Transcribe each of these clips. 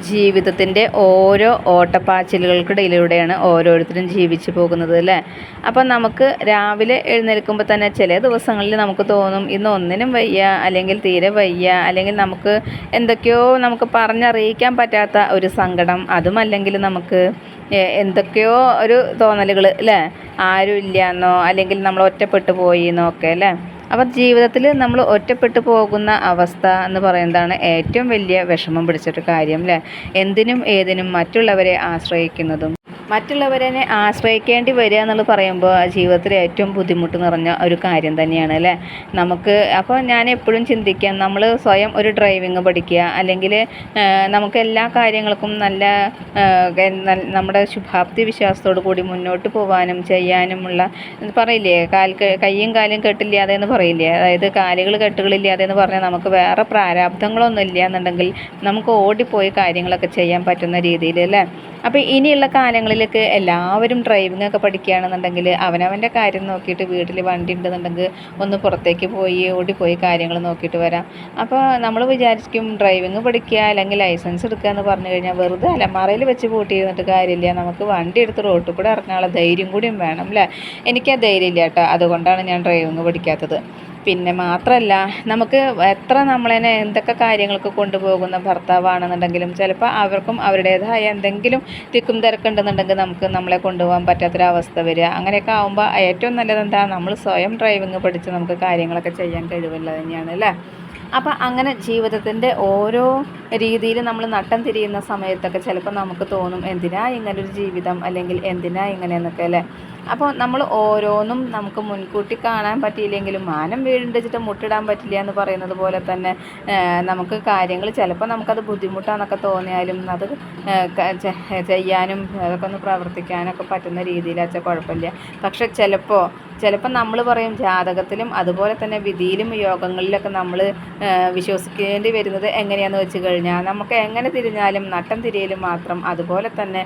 ജീവിതത്തിൻ്റെ ഓരോ ഓട്ടപ്പാച്ചിലുകൾക്കിടയിലൂടെയാണ് ഓരോരുത്തരും ജീവിച്ചു പോകുന്നത് അല്ലേ. അപ്പം നമുക്ക് രാവിലെ എഴുന്നേൽക്കുമ്പോൾ തന്നെ ചില ദിവസങ്ങളിൽ നമുക്ക് തോന്നും ഇന്ന് ഒന്നിനും വയ്യ, അല്ലെങ്കിൽ തീരെ വയ്യ, അല്ലെങ്കിൽ നമുക്ക് എന്തൊക്കെയോ നമുക്ക് പറഞ്ഞറിയിക്കാൻ പറ്റാത്ത ഒരു സങ്കടം, അതുമല്ലെങ്കിൽ നമുക്ക് എന്തൊക്കെയോ ഒരു തോന്നലുകൾ അല്ലേ, ആരും ഇല്ല എന്നോ അല്ലെങ്കിൽ നമ്മൾ ഒറ്റപ്പെട്ടു പോയി എന്നോ ഒക്കെ അല്ലേ. അപ്പം ജീവിതത്തിൽ നമ്മൾ ഒറ്റപ്പെട്ടു പോകുന്ന അവസ്ഥ എന്ന് പറയുന്നതാണ് ഏറ്റവും വലിയ വിഷമം പിടിച്ചൊരു കാര്യം അല്ലേ. എന്തിനും ഏതിനും മറ്റുള്ളവരെ ആശ്രയിക്കുന്നതും മറ്റുള്ളവരെ ആശ്രയിക്കേണ്ടി വരിക എന്നുള്ളത് പറയുമ്പോൾ ജീവിതത്തിൽ ഏറ്റവും ബുദ്ധിമുട്ട് നിറഞ്ഞ ഒരു കാര്യം തന്നെയാണ് അല്ലേ നമുക്ക്. അപ്പോൾ ഞാൻ എപ്പോഴും ചിന്തിക്കാം, നമ്മൾ സ്വയം ഒരു ഡ്രൈവിങ് പഠിക്കുക, അല്ലെങ്കിൽ നമുക്ക് എല്ലാ കാര്യങ്ങൾക്കും നല്ല നമ്മുടെ ശുഭാപ്തി വിശ്വാസത്തോടു കൂടി മുന്നോട്ട് പോകാനും ചെയ്യാനുമുള്ള പറയില്ലേ, കയ്യും കാലും കെട്ടില്ലാതെ എന്ന് പറയില്ലേ, അതായത് കാലുകൾ കെട്ടുകളില്ലാതെ എന്ന് പറഞ്ഞാൽ നമുക്ക് വേറെ പ്രാരാബ്ദങ്ങളൊന്നും ഇല്ല എന്നുണ്ടെങ്കിൽ നമുക്ക് ഓടിപ്പോയി കാര്യങ്ങളൊക്കെ ചെയ്യാൻ പറ്റുന്ന രീതിയിൽ അല്ലേ. അപ്പോൾ ഇനിയുള്ള കാലങ്ങളിലേക്ക് എല്ലാവരും ഡ്രൈവിംഗ് ഒക്കെ പഠിക്കുകയാണെന്നുണ്ടെങ്കിൽ അവനവൻ്റെ കാര്യം നോക്കിയിട്ട് വീട്ടിൽ വണ്ടി ഉണ്ടെന്നുണ്ടെങ്കിൽ ഒന്ന് പുറത്തേക്ക് പോയി ഓടിപ്പോയി കാര്യങ്ങൾ നോക്കിയിട്ട് വരാം. അപ്പോൾ നമ്മൾ വിചാരിക്കും ഡ്രൈവിംഗ് പഠിക്കുക അല്ലെങ്കിൽ ലൈസൻസ് എടുക്കുക എന്ന് പറഞ്ഞു കഴിഞ്ഞാൽ വെറുതെ അലമാറയിൽ വെച്ച് പൂട്ടിയിരുന്നിട്ട് കാര്യമില്ല, നമുക്ക് വണ്ടി എടുത്ത് റോട്ടിൽ കൂടെ ഇറങ്ങാനുള്ള ധൈര്യം കൂടിയും വേണം അല്ലേ. എനിക്ക് ആ ധൈര്യം ഇല്ല കേട്ടോ, അതുകൊണ്ടാണ് ഞാൻ ഡ്രൈവിംഗ് പഠിക്കാത്തത്. പിന്നെ മാത്രമല്ല, നമുക്ക് എത്ര നമ്മളതിനെ എന്തൊക്കെ കാര്യങ്ങൾക്ക് കൊണ്ടുപോകുന്ന ഭർത്താവാണെന്നുണ്ടെങ്കിലും ചിലപ്പോൾ അവർക്കും അവരുടേതായ എന്തെങ്കിലും തിക്കും തിരക്കുണ്ടെന്നുണ്ടെങ്കിൽ നമുക്ക് നമ്മളെ കൊണ്ടുപോകാൻ പറ്റാത്തൊരവസ്ഥ വരിക. അങ്ങനെയൊക്കെ ആകുമ്പോൾ ഏറ്റവും നല്ലത് എന്താ, നമ്മൾ സ്വയം ഡ്രൈവിംഗ് പഠിച്ച് നമുക്ക് കാര്യങ്ങളൊക്കെ ചെയ്യാൻ കഴിവുള്ളത് തന്നെയാണ് അല്ലേ. അപ്പം അങ്ങനെ ജീവിതത്തിൻ്റെ ഓരോ രീതിയിൽ നമ്മൾ നട്ടം തിരിയുന്ന സമയത്തൊക്കെ ചിലപ്പോൾ നമുക്ക് തോന്നും എന്തിനാ ഇങ്ങനൊരു ജീവിതം, അല്ലെങ്കിൽ എന്തിനാ ഇങ്ങനെയെന്നൊക്കെ അല്ലേ. അപ്പോൾ നമ്മൾ ഓരോന്നും നമുക്ക് മുൻകൂട്ടി കാണാൻ പറ്റിയില്ലെങ്കിലും മാനം വീഴുണ്ടെച്ചിട്ട് മുട്ടിടാൻ പറ്റില്ല എന്ന് പറയുന്നത് പോലെ തന്നെ നമുക്ക് കാര്യങ്ങൾ ചിലപ്പോൾ നമുക്കത് ബുദ്ധിമുട്ടാണെന്നൊക്കെ തോന്നിയാലും അത് ചെയ്യാനും അതൊക്കെ ഒന്ന് പ്രവർത്തിക്കാനൊക്കെ പറ്റുന്ന രീതിയിലാച്ചാൽ കുഴപ്പമില്ല. പക്ഷെ ചിലപ്പോൾ നമ്മൾ പറയും ജാതകത്തിലും അതുപോലെ തന്നെ വിധിയിലും യോഗങ്ങളിലൊക്കെ നമ്മൾ വിശ്വസിക്കേണ്ടി വരുന്നത് എങ്ങനെയാണെന്ന് വെച്ച് കഴിഞ്ഞാൽ നമുക്ക് എങ്ങനെ തിരിഞ്ഞാലും നട്ടം തിരിയലും മാത്രം, അതുപോലെ തന്നെ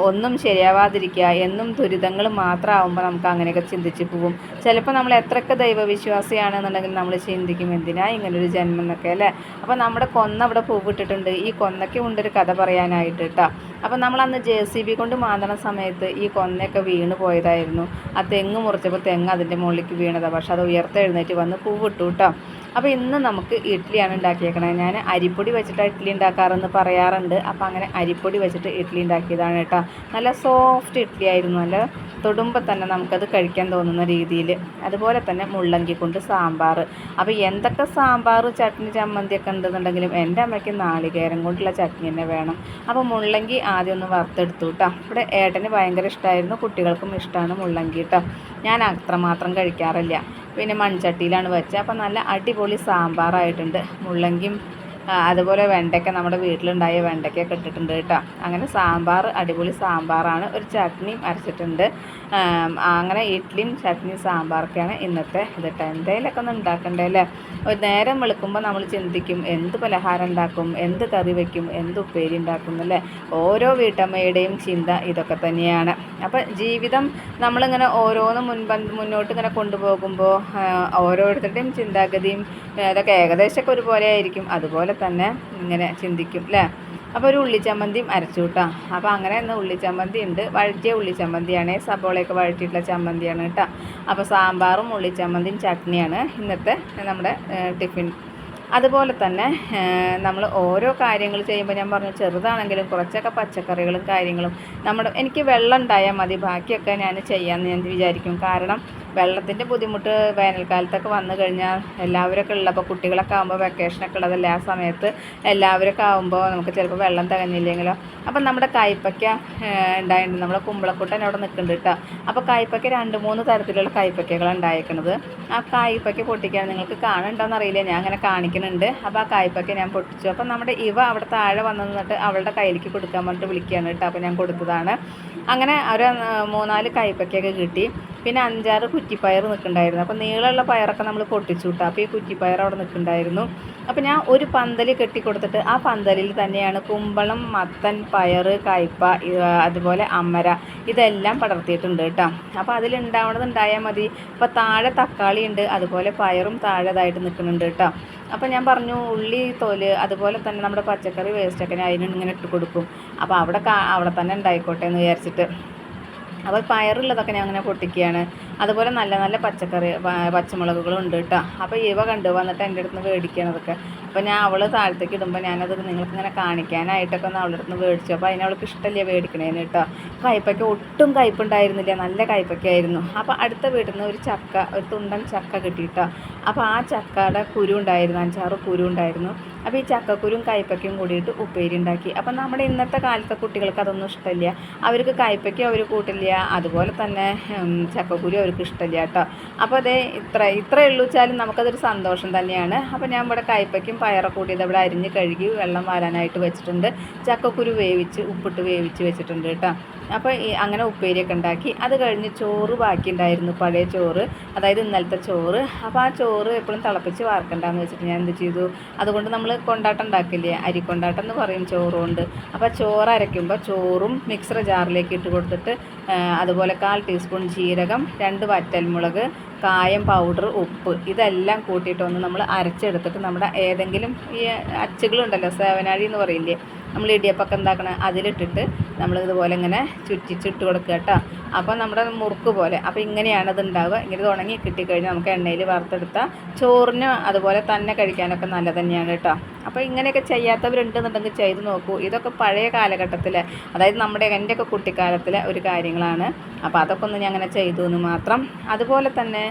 ഒന്നും ശരിയാവാതിരിക്കുക, എന്നും ദുരിതങ്ങൾ മാത്രമാകുമ്പോൾ നമുക്ക് അങ്ങനെയൊക്കെ ചിന്തിച്ച് പോകും. ചിലപ്പോൾ നമ്മൾ എത്രയൊക്കെ ദൈവവിശ്വാസിയാണെന്നുണ്ടെങ്കിൽ നമ്മൾ ചിന്തിക്കും എന്തിനാ ഇങ്ങനൊരു ജന്മം എന്നൊക്കെ അല്ലേ. അപ്പോൾ നമ്മുടെ കൊന്ന അവിടെ പൂവിട്ടിട്ടുണ്ട്, ഈ കൊന്നയ്ക്ക് കൊണ്ടൊരു കഥ പറയാനായിട്ട് കേട്ടോ. അപ്പോൾ നമ്മളന്ന് JCB കൊണ്ട് മാന്തണ സമയത്ത് ഈ കൊന്നയൊക്കെ വീണ് പോയതായിരുന്നു. ആ തെങ്ങ് മുറിച്ചപ്പോൾ തെങ്ങ് അതിൻ്റെ മുകളിലേക്ക് വീണതാണ്, പക്ഷെ അത് ഉയർത്തെഴുന്നേറ്റ് വന്ന് പൂവിട്ടു കേട്ടോ. അപ്പോൾ ഇന്ന് നമുക്ക് ഇഡ്ഡലിയാണ് ഉണ്ടാക്കിയേക്കണത്. ഞാൻ അരിപ്പൊടി വെച്ചിട്ട് ഇഡ്ഡലി ഉണ്ടാക്കാറെന്ന് പറയാറുണ്ട്. അപ്പോൾ അങ്ങനെ അരിപ്പൊടി വെച്ചിട്ട് ഇഡ്ഡലി ഉണ്ടാക്കിയതാണ് കേട്ടോ. നല്ല സോഫ്റ്റ് ഇഡ്ഡലി ആയിരുന്നു, നല്ല തൊടുമ്പോൾ തന്നെ നമുക്കത് കഴിക്കാൻ തോന്നുന്ന രീതിയിൽ. അതുപോലെ തന്നെ മുള്ളങ്കി കൊണ്ട് സാമ്പാർ. അപ്പോൾ എന്തൊക്കെ സാമ്പാർ ചട്നി ചമ്മന്തിയൊക്കെ ഉണ്ടെന്നുണ്ടെങ്കിലും എൻ്റെ അമ്മയ്ക്ക് നാളികേരം കൊണ്ടുള്ള ചട്നി തന്നെ വേണം. അപ്പോൾ മുള്ളങ്കി ആദ്യം ഒന്ന് വറുത്തെടുത്തു കേട്ടോ. ഇവിടെ ഏട്ടന് ഭയങ്കര ഇഷ്ടമായിരുന്നു, കുട്ടികൾക്കും ഇഷ്ടമാണ് മുള്ളങ്കി കേട്ടോ. ഞാൻ അത്രമാത്രം കഴിക്കാറില്ല. പിന്നെ മൺചട്ടിയിലാണ് വെച്ചത്. അപ്പോൾ നല്ല അടിപൊളി സാമ്പാറായിട്ടുണ്ട്. മുള്ളങ്കിയും അതുപോലെ വെണ്ടയ്ക്ക, നമ്മുടെ വീട്ടിലുണ്ടായ വെണ്ടയ്ക്കൊക്കെ ഇട്ടിട്ടുണ്ട് കേട്ടോ. അങ്ങനെ സാമ്പാർ അടിപൊളി സാമ്പാറാണ്. ഒരു ചട്നിയും അരച്ചിട്ടുണ്ട്. അങ്ങനെ ഇഡ്ഡലിയും ചട്നിയും സാമ്പാറൊക്കെയാണ് ഇന്നത്തെ ഇതിട്ട്. എന്തെങ്കിലുമൊക്കെ ഒന്ന് ഉണ്ടാക്കണ്ടേ അല്ലേ. ഒരു നേരം വെളുക്കുമ്പോൾ നമ്മൾ ചിന്തിക്കും എന്ത് പലഹാരം ഉണ്ടാക്കും, എന്ത് കറി വയ്ക്കും, എന്ത് ഉപ്പേരി ഉണ്ടാക്കും എന്നല്ലേ. ഓരോ വീട്ടമ്മയുടെയും ചിന്ത ഇതൊക്കെ തന്നെയാണ്. അപ്പോൾ ജീവിതം നമ്മളിങ്ങനെ ഓരോന്നും മുന്നോട്ട് ഇങ്ങനെ കൊണ്ടുപോകുമ്പോൾ ഓരോരുത്തരുടെയും ചിന്താഗതിയും ഇതൊക്കെ ഏകദേശമൊക്കെ ഒരുപോലെ ആയിരിക്കും. അതുപോലെ തന്നെ ഇങ്ങനെ ചിന്തിക്കും അല്ലേ. അപ്പോൾ ഒരു ഉള്ളിച്ചമ്മന്തിയും അരച്ചു കേട്ടോ. അപ്പോൾ അങ്ങനെ ഇന്ന് ഉള്ളിച്ചമ്മന്തി ഉണ്ട്, വഴറ്റിയ ഉള്ളിച്ചമ്മന്തിയാണ്, സബോളയൊക്കെ വഴറ്റിയിട്ടുള്ള ചമ്മന്തിയാണ് കേട്ടോ. അപ്പോൾ സാമ്പാറും ഉള്ളിച്ചമ്മന്തിയും ചട്നിയാണ് ഇന്നത്തെ നമ്മുടെ ടിഫിൻ. അതുപോലെ തന്നെ നമ്മൾ ഓരോ കാര്യങ്ങൾ ചെയ്യുമ്പോൾ ഞാൻ പറഞ്ഞു ചെറുതാണെങ്കിലും കുറച്ചൊക്കെ പച്ചക്കറികളും കാര്യങ്ങളും എനിക്ക് വെള്ളം ഉണ്ടായാൽ മതി, ബാക്കിയൊക്കെ ഞാൻ ചെയ്യാമെന്ന് ഞാൻ വിചാരിക്കും. കാരണം വെള്ളത്തിൻ്റെ ബുദ്ധിമുട്ട് വേനൽക്കാലത്തൊക്കെ വന്നു കഴിഞ്ഞാൽ എല്ലാവരൊക്കെ ഉള്ളപ്പോൾ കുട്ടികളൊക്കെ ആകുമ്പോൾ വെക്കേഷനൊക്കെ ഉള്ളതല്ലേ, ആ സമയത്ത് എല്ലാവരൊക്കെ ആകുമ്പോൾ നമുക്ക് ചിലപ്പോൾ വെള്ളം തികഞ്ഞില്ലെങ്കിലോ. അപ്പം നമ്മുടെ കയ്പ്പയ്ക്ക ഉണ്ടായിട്ടുണ്ട്, നമ്മുടെ കുമ്പളക്കുട്ടൻ അവിടെ നിൽക്കുന്നുണ്ട് കേട്ടോ. അപ്പോൾ കയ്പ്പയ്ക്ക 2-3 തരത്തിലുള്ള കയ്പ്പയ്ക്കകളാണ് ഉണ്ടായിരിക്കുന്നത്. ആ കയ്പ്പയ്ക്ക പൊട്ടിക്കാൻ നിങ്ങൾക്ക് കാണുന്നുണ്ടോയെന്ന് അറിയില്ല, ഞാൻ അങ്ങനെ കാണിക്കുന്നുണ്ട്. അപ്പോൾ ആ കയ്പ്പയ്ക്ക ഞാൻ പൊട്ടിച്ചു. അപ്പം നമ്മുടെ അവിടെ താഴെ വന്നു നിന്നിട്ട് അവളുടെ കയ്യിലേക്ക് കൊടുക്കാൻ പറഞ്ഞിട്ട് വിളിക്കുകയാണ് കേട്ടോ. അപ്പോൾ ഞാൻ കൊടുത്തതാണ്. അങ്ങനെ ഒരു 3-4 കയ്പ്പയ്ക്കൊക്കെ കിട്ടി. പിന്നെ 5-6 കുറ്റിപ്പയർ നിൽക്കുന്നുണ്ടായിരുന്നു. അപ്പോൾ നീളമുള്ള പയറൊക്കെ നമ്മൾ പൊട്ടിച്ചു കിട്ടുക. അപ്പോൾ ഈ കുറ്റിപ്പയർ അവിടെ നിൽക്കുന്നുണ്ടായിരുന്നു. അപ്പോൾ ഞാൻ ഒരു പന്തൽ കെട്ടിക്കൊടുത്തിട്ട് ആ പന്തലിൽ തന്നെയാണ് കുമ്പളം, മത്തൻ, പയർ, കയ്പ, അതുപോലെ അമര ഇതെല്ലാം പടർത്തിയിട്ടുണ്ട് കേട്ടോ. അപ്പോൾ അതിലുണ്ടാവണത് ഉണ്ടായാൽ മതി. അപ്പോൾ താഴെ തക്കാളി ഉണ്ട്, അതുപോലെ പയറും താഴെതായിട്ട് നിൽക്കുന്നുണ്ട് കേട്ടോ. അപ്പോൾ ഞാൻ പറഞ്ഞു ഉള്ളി തോല് അതുപോലെ തന്നെ നമ്മുടെ പച്ചക്കറി വേസ്റ്റൊക്കെ അതിനിങ്ങനെ ഇട്ട് കൊടുക്കും. അപ്പോൾ അവിടെ തന്നെ ഉണ്ടായിക്കോട്ടെ എന്ന് വിചാരിച്ചിട്ട് അപ്പോൾ പയറുള്ളതൊക്കെ ഞാൻ അങ്ങനെ പൊട്ടിക്കുകയാണ്. അതുപോലെ നല്ല നല്ല പച്ചമുളകുകളും ഉണ്ട് കേട്ടോ. അപ്പോൾ ഇവ കണ്ടു വന്നിട്ട് എൻ്റെ അടുത്ത് നിന്ന് മേടിക്കുകയാണ് അതൊക്കെ. അപ്പോൾ ഞാൻ അവൾ താഴത്തേക്ക് ഇടുമ്പോൾ ഞാനത് നിങ്ങൾക്ക് ഇങ്ങനെ കാണിക്കാനായിട്ടൊക്കെ ഒന്ന് അവളുടെ അടുത്ത് നിന്ന് മേടിച്ചു. അപ്പോൾ അതിനവൾക്ക് ഇഷ്ടമില്ല മേടിക്കണേന് കേട്ടോ. കയ്പയ്ക്ക ഒട്ടും കയ്പുണ്ടായിരുന്നില്ല, നല്ല കയ്പയ്ക്കായിരുന്നു. അപ്പോൾ അടുത്ത വീട്ടിൽ നിന്ന് ഒരു തുണ്ടൻ ചക്ക കിട്ടിയിട്ടോ. അപ്പോൾ ആ ചക്കയുടെ കുരു ഉണ്ടായിരുന്നു, 5-6 കുരു ഉണ്ടായിരുന്നു. അപ്പോൾ ഈ ചക്കക്കുരും കയ്പയ്ക്കും കൂടിയിട്ട് ഉപ്പേരി ഉണ്ടാക്കി. അപ്പം നമ്മുടെ ഇന്നത്തെ കാലത്തെ കുട്ടികൾക്ക് അതൊന്നും ഇഷ്ടമില്ല. അവർക്ക് കയ്പയ്ക്കും അവർ കൂട്ടില്ല, അതുപോലെ തന്നെ ചക്കക്കുരു അവർക്ക് ഇഷ്ടമില്ല കേട്ടോ. അപ്പോൾ അതേ ഇത്രയേ ഉള്ളൂ വെച്ചാലും നമുക്കതൊരു സന്തോഷം തന്നെയാണ്. അപ്പോൾ ഞാൻ ഇവിടെ കയ്പയ്ക്കും പയറൊക്കെ കൂട്ടിയത് ഇവിടെ അരിഞ്ഞ് കഴുകി വെള്ളം വാരാനായിട്ട് വെച്ചിട്ടുണ്ട്. ചക്കക്കുരു ഉപ്പിട്ട് വേവിച്ച് വെച്ചിട്ടുണ്ട് കേട്ടോ. അപ്പോൾ അങ്ങനെ ഉപ്പേരിയൊക്കെ ഉണ്ടാക്കി. അത് കഴിഞ്ഞ് ചോറ് ബാക്കി ഉണ്ടായിരുന്നു, പഴയ ചോറ്, അതായത് ഇന്നലത്തെ ചോറ്. അപ്പോൾ ആ ചോറ് എപ്പോഴും തിളപ്പിച്ച് വാർക്കണ്ടെന്ന് വെച്ചിട്ട് ഞാൻ എന്ത് ചെയ്തു, അതുകൊണ്ട് നമ്മൾ കൊണ്ടാട്ടം ഉണ്ടാക്കില്ലേ, അരിക്കൊണ്ടാട്ടം എന്ന് പറയും ചോറുകൊണ്ട്. അപ്പോൾ ചോറ് അരയ്ക്കുമ്പോൾ ചോറും മിക്സർ ജാറിലേക്ക് ഇട്ട് കൊടുത്തിട്ട് അതുപോലെ 1/4 ടീസ്പൂൺ ജീരകം, 2 വറ്റൽമുളക്, കായം പൗഡർ, ഉപ്പ് ഇതെല്ലാം കൂട്ടിയിട്ടൊന്ന് നമ്മൾ അരച്ചെടുത്തിട്ട് നമ്മുടെ ഏതെങ്കിലും ഈ അച്ചുകളുണ്ടല്ലോ, സേവനാഴി എന്ന് പറയില്ലേ, നമ്മൾ ഇടിയപ്പൊക്കെ ഉണ്ടാക്കണ അതിലിട്ടിട്ട് നമ്മൾ ഇതുപോലെ ഇങ്ങനെ ചുറ്റിച്ചിട്ട് കൊടുക്കുക കേട്ടോ. അപ്പോൾ നമ്മുടെ മുറുക്ക് പോലെ. അപ്പോൾ ഇങ്ങനെയാണ് അത് ഉണ്ടാവുക. ഇങ്ങനെ ഇത് ഉണങ്ങി കിട്ടിക്കഴിഞ്ഞാൽ നമുക്ക് എണ്ണയിൽ വറുത്തെടുത്ത ചോറിന് അതുപോലെ തന്നെ കഴിക്കാനൊക്കെ നല്ല തന്നെയാണ് കേട്ടോ. അപ്പോൾ ഇങ്ങനെയൊക്കെ ചെയ്യാത്തവരുണ്ടെന്നുണ്ടെങ്കിൽ ചെയ്ത് നോക്കൂ. ഇതൊക്കെ പഴയ കാലഘട്ടത്തിലെ, അതായത് എൻ്റെയൊക്കെ കുട്ടിക്കാലത്തിലെ ഒരു കാര്യങ്ങളാണ്. അപ്പോൾ അതൊക്കെ ഒന്ന് ഞാൻ അങ്ങനെ ചെയ്തു എന്ന് മാത്രം. അതുപോലെ തന്നെ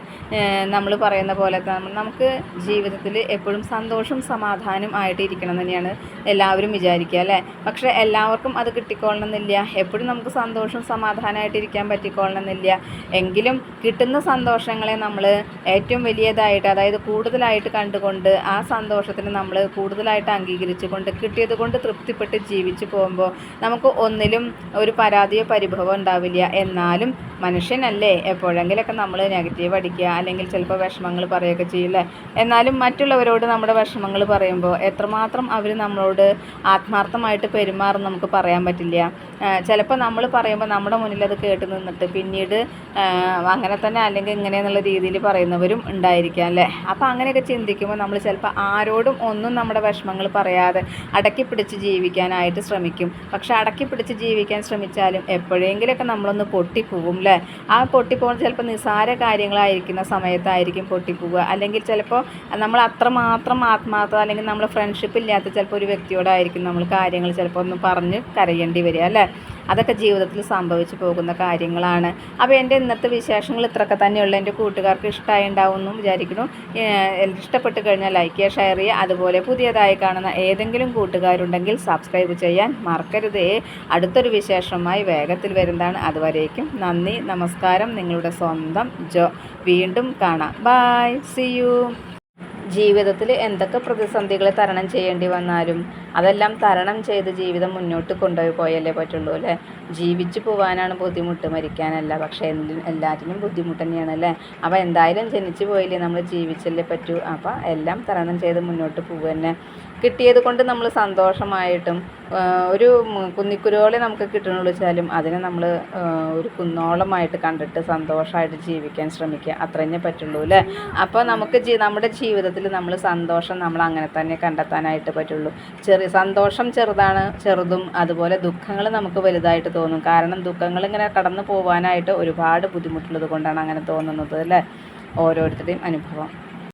നമ്മൾ പറയുന്ന പോലെ നമുക്ക് ജീവിതത്തിൽ എപ്പോഴും സന്തോഷം സമാധാനം ആയിട്ട് ഇരിക്കണം തന്നെയാണ് എല്ലാവരും വിചാരിക്കുക അല്ലേ. പക്ഷേ എല്ലാവർക്കും അത് കിട്ടിക്കൊള്ളണമെന്നില്ല. എപ്പോഴും നമുക്ക് സന്തോഷം സമാധാനമായിട്ടിരിക്കാൻ പറ്റിക്കൊള്ളണമെന്നില്ല. എങ്കിലും കിട്ടുന്ന സന്തോഷങ്ങളെ നമ്മൾ ഏറ്റവും വലിയതായിട്ട്, അതായത് കൂടുതലായിട്ട് കണ്ടുകൊണ്ട് ആ സന്തോഷത്തിന് നമ്മൾ കൂടുതലായിട്ട് അംഗീകരിച്ചുകൊണ്ട് കിട്ടിയത് കൊണ്ട് തൃപ്തിപ്പെട്ട് ജീവിച്ചു പോകുമ്പോൾ നമുക്ക് ഒന്നിലും ഒരു പരാതിയോ പരിഭവം ഉണ്ടാവില്ല. എന്നാലും മനുഷ്യനല്ലേ, എപ്പോഴെങ്കിലൊക്കെ നമ്മൾ നെഗറ്റീവ് അടിക്കുക, അല്ലെങ്കിൽ ചിലപ്പോൾ വിഷമങ്ങൾ പറയുകയൊക്കെ ചെയ്യില്ലേ. എന്നാലും മറ്റുള്ളവരോട് നമ്മുടെ വിഷമങ്ങൾ പറയുമ്പോൾ എത്രമാത്രം അവർ നമ്മളോട് ആത്മാർത്ഥമായിട്ട് പെരുമാറും നമുക്ക് പറയാൻ പറ്റില്ല. ചിലപ്പോൾ നമ്മൾ പറയുമ്പോൾ നമ്മുടെ മുന്നിൽ അത് കേട്ട് നിന്നിട്ട് പിന്നീട് അങ്ങനെ തന്നെ അല്ലെങ്കിൽ ഇങ്ങനെയെന്നുള്ള രീതിയിൽ പറയുന്നവരും ഉണ്ടായിരിക്കാം അല്ലേ. അപ്പോൾ അങ്ങനെയൊക്കെ ചിന്തിക്കുമ്പോൾ നമ്മൾ ചിലപ്പോൾ ആരോടും ഒന്നും നമ്മുടെ വിഷമങ്ങൾ പറയാതെ അടക്കി പിടിച്ച് ജീവിക്കാനായിട്ട് ശ്രമിക്കും. പക്ഷെ അടക്കി പിടിച്ച് ജീവിക്കാൻ ശ്രമിച്ചാലും എപ്പോഴെങ്കിലുമൊക്കെ നമ്മളൊന്ന് പൊട്ടിപ്പോവും അല്ലേ. ആ പൊട്ടിപ്പോകുന്നത് ചിലപ്പോൾ നിസ്സാര കാര്യങ്ങളായിരിക്കുന്ന സമയത്തായിരിക്കും പൊട്ടിപ്പോവുക. അല്ലെങ്കിൽ ചിലപ്പോൾ നമ്മൾ അത്രമാത്രം ആത്മാർത്ഥത അല്ലെങ്കിൽ നമ്മൾ ഫ്രണ്ട്ഷിപ്പ് ഇല്ലാത്ത ചിലപ്പോൾ ഒരു വ്യക്തിയോടായിരിക്കും നമ്മൾ കാര്യങ്ങൾ ചിലപ്പോൾ ഒന്ന് പറഞ്ഞ് കരയേണ്ടി വരിക അല്ലേ. അതൊക്കെ ജീവിതത്തിൽ സംഭവിച്ചു പോകുന്ന കാര്യങ്ങളാണ്. അപ്പോൾ എൻ്റെ ഇന്നത്തെ വിശേഷങ്ങൾ ഇത്രയൊക്കെ തന്നെയുള്ളൂ. എൻ്റെ കൂട്ടുകാർക്ക് ഇഷ്ടമായി ഉണ്ടാവുമെന്നും വിചാരിക്കുന്നു. ഇഷ്ടപ്പെട്ട് കഴിഞ്ഞാൽ ലൈക്ക് ചെയ്യുക, ഷെയർ ചെയ്യുക. അതുപോലെ പുതിയതായി കാണുന്ന ഏതെങ്കിലും കൂട്ടുകാരുണ്ടെങ്കിൽ സബ്സ്ക്രൈബ് ചെയ്യാൻ മറക്കരുതേ. അടുത്തൊരു വിശേഷമായി വേഗത്തിൽ വരുന്നതാണ്. അതുവരേക്കും നന്ദി, നമസ്കാരം. നിങ്ങളുടെ സ്വന്തം ജോ. വീണ്ടും കാണാം. Bye, see you. ജീവിതത്തിൽ എന്തൊക്കെ പ്രതിസന്ധികൾ തരണം ചെയ്യേണ്ടി വന്നാലും അതെല്ലാം തരണം ചെയ്ത് ജീവിതം മുന്നോട്ട് പോയല്ലേ പറ്റുള്ളൂ അല്ലേ. ജീവിച്ചു പോകാനാണ് ബുദ്ധിമുട്ട്, മരിക്കാനല്ല. പക്ഷേ എല്ലാറ്റിനും ബുദ്ധിമുട്ട് തന്നെയാണ് അല്ലേ. അപ്പോൾ എന്തായാലും ജനിച്ചു പോയില്ലേ, നമ്മൾ ജീവിച്ചല്ലേ പറ്റൂ. അപ്പോൾ എല്ലാം തരണം ചെയ്ത് മുന്നോട്ട് പോകുക തന്നെ. കിട്ടിയത് കൊണ്ട് നമ്മൾ സന്തോഷമായിട്ടും ഒരു കുന്നിക്കുരുവോളെ നമുക്ക് കിട്ടണമെന്ന് വെച്ചാലും അതിനെ നമ്മൾ ഒരു കുന്നോളമായിട്ട് കണ്ടിട്ട് സന്തോഷമായിട്ട് ജീവിക്കാൻ ശ്രമിക്കുക. അത്ര തന്നെ പറ്റുള്ളൂ അല്ലേ. അപ്പോൾ നമുക്ക് നമ്മുടെ ജീവിതത്തിൽ നമ്മൾ സന്തോഷം നമ്മൾ അങ്ങനെ തന്നെ കണ്ടെത്താനായിട്ട് പറ്റുള്ളൂ. സന്തോഷം ചെറുതും അതുപോലെ ദുഃഖങ്ങൾ നമുക്ക് വലുതായിട്ട് തോന്നും. കാരണം ദുഃഖങ്ങൾ ഇങ്ങനെ കടന്നു പോകാനായിട്ട് ഒരുപാട് ബുദ്ധിമുട്ടുള്ളത് കൊണ്ടാണ് അങ്ങനെ തോന്നുന്നത് അല്ലേ. ഓരോരുത്തരുടെയും അനുഭവം.